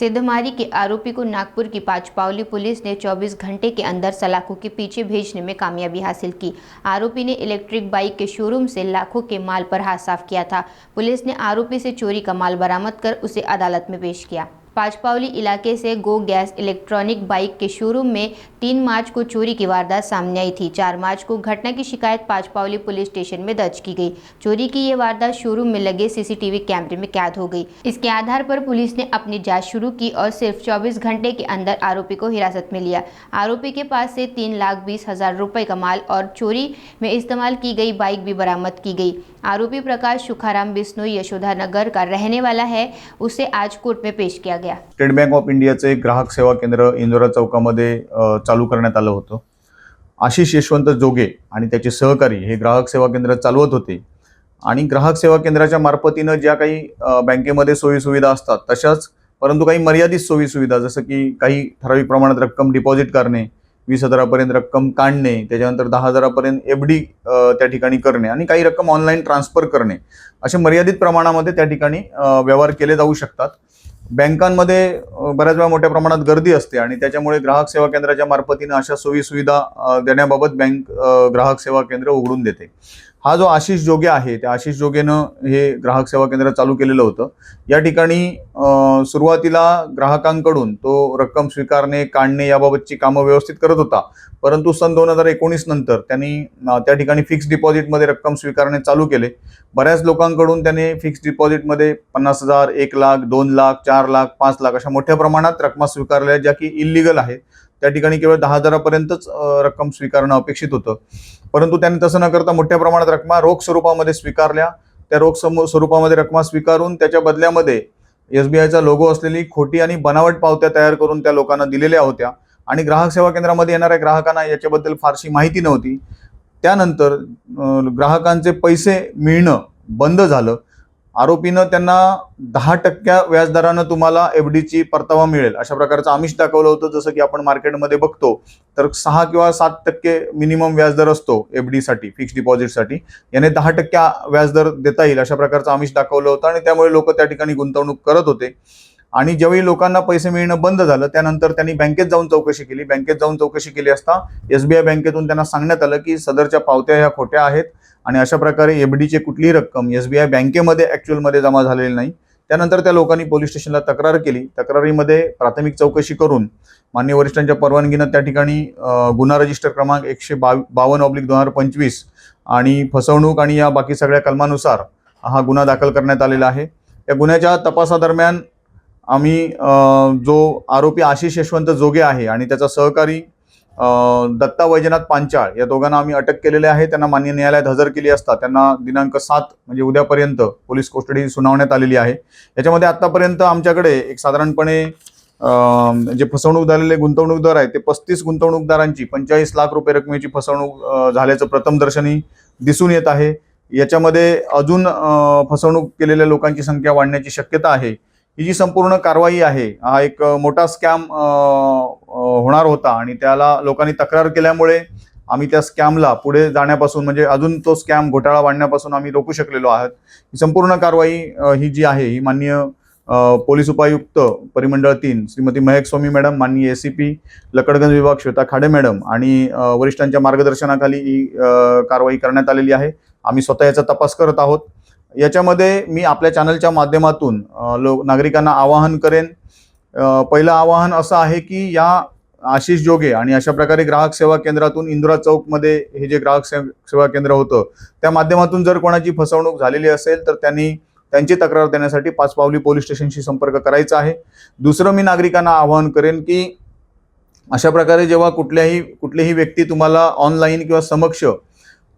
सेंधमारी के आरोपी को नागपुर की पांचपावली पुलिस ने 24 घंटे के अंदर सलाखों के पीछे भेजने में कामयाबी हासिल की। आरोपी ने इलेक्ट्रिक बाइक के शोरूम से लाखों के माल पर हाथ साफ किया था। पुलिस ने आरोपी से चोरी का माल बरामद कर उसे अदालत में पेश किया। पांचपावली इलाके से गो गैस इलेक्ट्रॉनिक बाइक के शोरूम में 3 मार्च को चोरी की वारदात सामने आई थी। 4 मार्च को घटना की शिकायत पांचपावली पुलिस स्टेशन में दर्ज की गई। चोरी की ये वारदात शोरूम में लगे सीसीटीवी कैमरे में कैद हो गई। इसके आधार पर पुलिस ने अपनी जांच शुरू की और सिर्फ 24 घंटे के अंदर आरोपी को हिरासत में लिया। आरोपी के पास से 3,20,000 रुपए का माल और चोरी में इस्तेमाल की गई बाइक भी बरामद की गई। आरोपी प्रकाश सुखाराम बिश्नोई यशोदा नगर का रहने वाला है। उसे आज कोर्ट में पेश किया गया। स्टेट बँक ऑफ इंडियाचे एक ग्राहक सेवा केंद्र इंदोरा चौकामध्ये चालू करण्यात आलं होतं। आशिष यशवंत जोगे आणि त्याचे सहकारी हे ग्राहक सेवा केंद्र चालवत होते आणि ग्राहक सेवा केंद्राच्या मार्फतीने ज्या काही बँकेमध्ये सोयी सुविधा असतात तशाच परंतु काही मर्यादित सोयी सुविधा जसं की काही ठराविक प्रमाणात रक्कम डिपॉझिट करणे, 20,000 पर्यंत रक्कम काढणे, त्याच्यानंतर 10,000 पर्यंत एफडी त्या ठिकाणी करणे आणि काही रक्कम ऑनलाईन ट्रान्सफर करणे असे मर्यादित प्रमाणामध्ये त्या ठिकाणी व्यवहार केले जाऊ शकतात। बँकांमध्ये बऱ्याच वेळा मोठ्या प्रमाणात गर्दी असते आणि त्याच्यामुळे ग्राहक सेवा केंद्राच्या मार्फतीने अशा सोयी सुविधा देण्याबाबत बँक ग्राहक सेवा केंद्र उघडून देते। हा जो आशिष जोगे आहे त्या आशिष जोगेनं हे ग्राहक सेवा केंद्र चालू केलेलं होतं। या ठिकाणी सुरुवातीला ग्राहकांकडून तो रक्कम स्वीकारणे काढणे याबाबतची कामं व्यवस्थित करत होता, परंतु सन 2019 नंतर त्यांनी त्या ठिकाणी फिक्स डिपॉझिटमध्ये रक्कम स्वीकारणे चालू केले। बऱ्याच लोकांकडून त्याने फिक्स डिपॉझिटमध्ये 50,000, 1 लाख, 2 लाख, 4 लाख, 5 लाख अशा मोठ्या प्रमाणात रक्कम स्वीकारल्या ज्या की इल्लीगल आहेत। त्या ठिकाणी केवळ 10,000 पर्यंतच रक्कम स्वीकारणं अपेक्षित होतं, परंतु त्यांनी तसं न करता मोठ्या प्रमाणात रक्कम रोख स्वरूपामध्ये स्वीकारल्या। त्या रोख स्वरूपामध्ये रक्कम स्वीकारून त्याच्या बदल्यामध्ये एसबीआयचा लोगो असलेली खोटी आणि बनावट पावत्या तयार करून त्या लोकांना दिलेल्या होत्या आणि ग्राहक सेवा केंद्रामध्ये येणाऱ्या ग्राहकांना याच्याबद्दल फारशी माहिती नव्हती। त्यानंतर ग्राहकांचे पैसे मिळणं बंद झालं। आरोपीनं त्यांना 10% व्याजदरानं तुम्हाला एफडीची परतावा मिळेल अशा प्रकारचं आमिष दाखवलं होतं। जसं की आपण मार्केटमध्ये बघतो तर 6 किंवा 7% मिनिमम व्याजदर असतो एफडीसाठी, फिक्स डिपॉझिटसाठी। याने 10% व्याजदर देता येईल अशा प्रकारचं आमिष दाखवलं होतं आणि त्यामुळे लोक त्या ठिकाणी गुंतवणूक करत होते। आणि ज्यावेळी लोकांना पैसे मिळणं बंद झालं त्यानंतर त्यांनी बँकेत जाऊन चौकशी केली। बँकेत जाऊन चौकशी केली असता एसबीआय बँकेतून त्यांना सांगण्यात आलं की सदरच्या पावत्या ह्या खोट्या आहेत आणि अशा प्रकारे एफडीची कुठलीही रक्कम एसबीआय बँकेमध्ये ॲक्च्युअलमध्ये जमा झालेली नाही। त्यानंतर त्या लोकांनी पोलीस स्टेशनला तक्रार केली। तक्रारीमध्ये प्राथमिक चौकशी करून माननीय वरिष्ठांच्या परवानगीनं त्या ठिकाणी गुन्हा रजिस्टर क्रमांक 152/2025 आणि फसवणूक आणि या बाकी सगळ्या कलमानुसार हा गुन्हा दाखल करण्यात आलेला आहे। या गुन्ह्याच्या तपासादरम्यान आम्ही जो आरोपी आशिष यशवंत जोगे आहे आणि त्याचा सहकारी दत्ता वैजनाथ पांचाळ या दोघांना आम्ही अटक केलेले आहे। त्यांना मान्य न्यायालयात हजर केली असता त्यांना दिनांक 7 म्हणजे उद्यापर्यंत पोलीस कोठडी सुनावण्यात आलेली आहे। याच्यामध्ये आतापर्यंत आमच्याकडे एक साधारणपणे जे फसवणूक झालेले गुंतवणूकदार आहेत ते 35 गुंतवणूकदारांची 45 लाख रुपये रकमेची फसवणूक झाल्याचं प्रथमदर्शनी दिसून येत आहे। याच्यामध्ये अजून फसवणूक केलेल्या लोकांची संख्या वाढण्याची शक्यता आहे। ही जी संपूर्ण कारवाई आहे हा एक मोठा स्कॅम होणार होता आणि त्याला लोकांनी तक्रार केल्यामुळे आम्ही त्या स्कॅमला पुढे जाण्यापासून म्हणजे अजून तो स्कॅम घोटाळा वाढण्यापासून आम्ही रोखू शकलेलो आहोत। ही संपूर्ण कारवाई ही जी आहे ही माननीय पोलीस उपायुक्त परिमंडळ 3 श्रीमती महक स्वामी मॅडम, माननीय एसीपी लकडगंज विभाग श्वेता खाडे मॅडम आणि वरिष्ठांच्या मार्गदर्शनाखाली ही कारवाई करण्यात आलेली आहे। आम्ही स्वतः याचा तपास करत आहोत। याच्यामध्ये मी आपल्या चॅनलच्या माध्यमातून नागरिकांना आवाहन करेन। पहिलं आवाहन असं आहे की या आशिष जोगे आणि अशा प्रकारे ग्राहक सेवा केंद्रातून इंदोरा चौकमध्ये हे जे ग्राहक सेवा केंद्र होतं त्या माध्यमातून जर कोणाची फसवणूक झालेली असेल तर त्यांनी त्यांची तक्रार देण्यासाठी पाचपावली पोलीस स्टेशनशी संपर्क करायचा आहे। दुसरं मी नागरिकांना आवाहन करेन की अशा प्रकारे जेव्हा कुठलीही व्यक्ती तुम्हाला ऑनलाईन किंवा समक्ष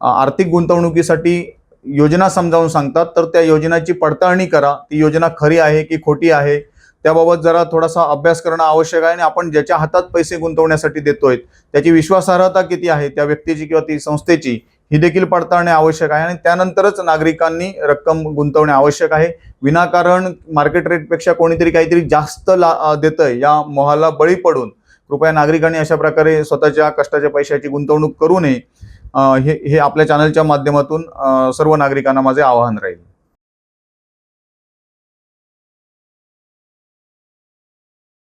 आर्थिक गुंतवणुकीसाठी योजना समजावून सांगतात तर त्या योजनेची पडताळणी करा। ती योजना खरी आहे की खोटी आहे त्याबाबत जरा थोडासा अभ्यास करणं आवश्यक आहे आणि आपण ज्याच्या हातात पैसे गुंतवण्यासाठी देतोय त्याची विश्वासार्हता किती आहे त्या व्यक्तीची किंवा ती संस्थेची ही देखील पडताळणे आवश्यक आहे आणि त्यानंतरच नागरिकांनी रक्कम गुंतवणे आवश्यक आहे। विनाकारण मार्केट रेटपेक्षा कोणीतरी काहीतरी जास्त देतंय या मोहाला बळी पडून कृपया नागरिकांनी अशा प्रकारे स्वतःच्या कष्टाच्या पैशाची गुंतवणूक करू नये। हे आपल्या चॅनलच्या माध्यमातून सर्व नागरिकांना माझे आवाहन राहील।